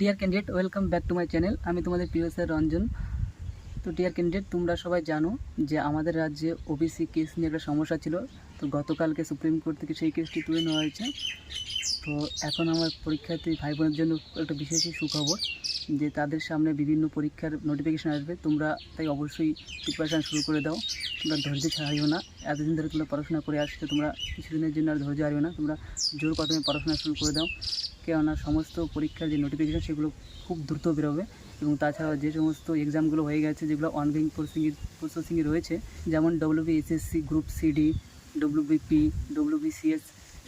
Deer candidate, welcome back to my channel. আমি তোমাদের প্রিয় স্যার রঞ্জন। তো ডিয়ার ক্যান্ডিডেট, তোমরা সবাই জানো যে আমাদের রাজ্যে ওবিসি কেস নিয়ে একটা সমস্যা ছিল। তো গতকালকে সুপ্রিম কোর্ট থেকে সেই কেসটি তুলে নেওয়া হয়েছে। তো এখন আমার পরীক্ষার্থী ভাই বোনের জন্য একটা বিশেষই সুখবর যে তাদের সামনে বিভিন্ন পরীক্ষার নোটিফিকেশান আসবে। তোমরা তাই অবশ্যই প্রিপারেশান শুরু করে দাও। তোমরা ধৈর্য ছাড়িও না। এতদিন ধরে তোমরা পড়াশোনা করে আসছো, তোমরা কিছুদিনের জন্য আর ধৈর্য হারিও না। তোমরা জোর কদমে পড়াশোনা শুরু করে দাও, কেননা সমস্ত পরীক্ষার যে নোটিফিকেশান সেগুলো খুব দ্রুত বেরোবে। এবং তাছাড়াও যে সমস্ত এক্সামগুলো হয়ে গেছে, যেগুলো অনগোয়িং প্রসেসিংয়ে রয়েছে, যেমন WBSSC group CD, WBP, WBCS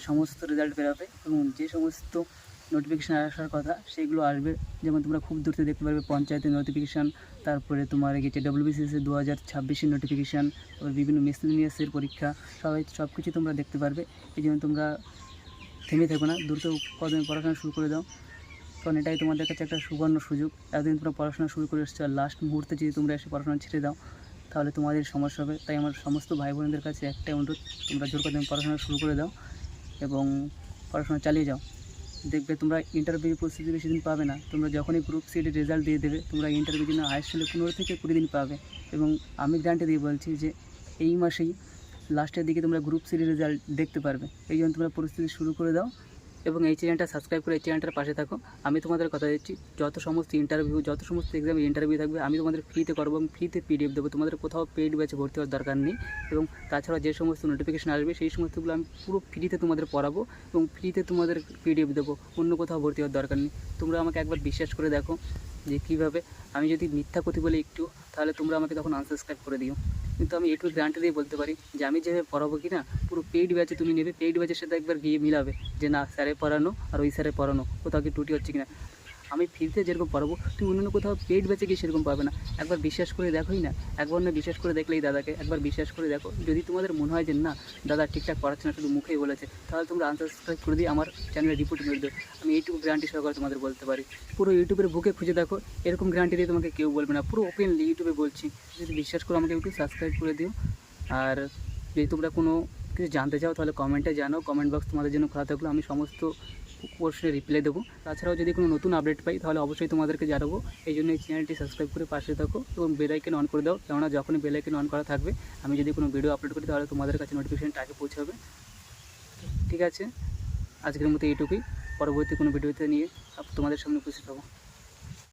সমস্ত রেজাল্ট বেরোবে। এবং যে সমস্ত নোটিফিকেশান আসার কথা সেগুলো আসবে। যেমন তোমরা খুব দ্রুত দেখতে পারবে পঞ্চায়েতের নোটিফিকেশান, তারপরে তোমার গেছে WBCS 2026-এর নোটিফিকেশান, তারপর বিভিন্ন মিসেলেনিয়াসের পরীক্ষা, সব কিছু তোমরা দেখতে পারবে। এই জন্য তোমরা থেমে থেকো না, দ্রুত কদমে পড়াশোনা শুরু করে দাও, কারণ এটাই তোমাদের কাছে একটা সুবর্ণ সুযোগ। এতদিন তোমরা পড়াশোনা শুরু করে এসেছো, আর লাস্ট মুহূর্তে যদি তোমরা এসে পড়াশোনা ছেড়ে দাও তাহলে তোমাদের সমস্যা হবে। তাই আমার সমস্ত ভাই বোনদের কাছে একটাই অনুরোধ, তোমরা জোর কদমে পড়াশোনা শুরু করে দাও এবং পড়াশোনা চালিয়ে যাও। দেখবে তোমরা ইন্টারভিউ প্রস্তুতি বেশি দিন পাবে না। তোমরা যখনই গ্রুপ সিডের রেজাল্ট দিয়ে দেবে, তোমরা ইন্টারভিউ জন্য হায়েস্ট হলে 15 থেকে 20 দিন পাবে। এবং আমি গ্যারান্টি দিয়ে বলছি যে এই মাসেই লাস্টের দিকে তোমরা গ্রুপ সিডের রেজাল্ট দেখতে পারবে। এই জন্য তোমরা প্রস্তুতি শুরু করে দাও এবং এই চ্যানেলটা সাবস্ক্রাইব করে এই চ্যানেলটার পাশে থাকো। আমি তোমাদের কথা দিচ্ছি, যত সমস্ত এক্সামের ইন্টারভিউ থাকবে আমি তোমাদের ফ্রিতে করবো এবং ফ্রিতে PDF দেবো। তোমাদের কোথাও পেইড ব্যাচে ভর্তি হওয়ার দরকার নেই। এবং তাছাড়া যে সমস্ত নোটিফিকেশান আসবে সেই সমস্তগুলো আমি পুরো ফ্রিতে তোমাদের পড়াবো এবং ফ্রিতে তোমাদের PDF দেবো। অন্য কোথাও ভর্তি হওয়ার দরকার নেই। তোমরা আমাকে একবার বিশ্বাস করে দেখো যে কীভাবে আমি যদি মিথ্যা কথা বলি একটু, তাহলে তোমরা আমাকে তখন আনসাবস্ক্রাইব করে দিও। কিন্তু আমি একটু গ্যারান্টি দিয়ে বলতে পারি যে আমি যেভাবে পড়াবো কি না, পুরো পেইড ব্যাচে তুমি নেবে, পেইড ব্যাচের সাথে একবার গিয়ে মিলাবে যে না স্যারে পড়ানো আর ওই স্যারে পড়ানো কোথাও কি ত্রুটি হচ্ছে কিনা। আমি ফ্রিতে যেরকম পড়াবো তুমি অন্য কোথাও পেইড ব্যাচে গিয়ে সেরকম পাবে না। একবার বিশ্বাস করে দেখোই না, একবার না বিশ্বাস করে দেখলেই দাদাকে একবার বিশ্বাস করে দেখো। যদি তোমাদের মনে হয় যে না দাদা ঠিকঠাক পড়াচ্ছে না, শুধু মুখেই বলেছে, তাহলে তোমরা আনসাবস্ক্রাইব করে দিয়ে আমার চ্যানেলে রিপোর্ট মেরে দেবে। আমি এইটুকু গ্যারান্টি সহকারে তোমাদের বলতে পারি। পুরো ইউটিউবের বুকে খুঁজে দেখো, এরকম গ্যারান্টি দিয়ে তোমাকে কেউ বলবে না। পুরো ওপেনলি ইউটিউবে বলছি, যদি বিশ্বাস করো আমাকে একটু সাবস্ক্রাইব করে দিও। আর যদি তোমরা কোনো কিছু জানতে চাও তাহলে কমেন্টে জানাও। কমেন্ট বক্স তোমাদের জন্য খোলা থাকলো, আমি সমস্ত প্রশ্নের রিপ্লাই দেবো। তাছাড়াও যদি কোনো নতুন আপডেট পাই তাহলে অবশ্যই তোমাদেরকে জানাবো। এই জন্য এই চ্যানেলটি সাবস্ক্রাইব করে পাশে থাকো এবং বেল আইকন অন করে দাও, কেননা যখনই বেল আইকন অন করা থাকবে আমি যদি কোনো ভিডিও আপলোড করি তাহলে তোমাদের কাছে নোটিফিকেশনটা আগে পৌঁছাবে। ঠিক আছে, আজকের মতো এইটুকুই। পরবর্তী কোনো ভিডিওতে নিয়ে তোমাদের সামনে উপস্থিত হবো।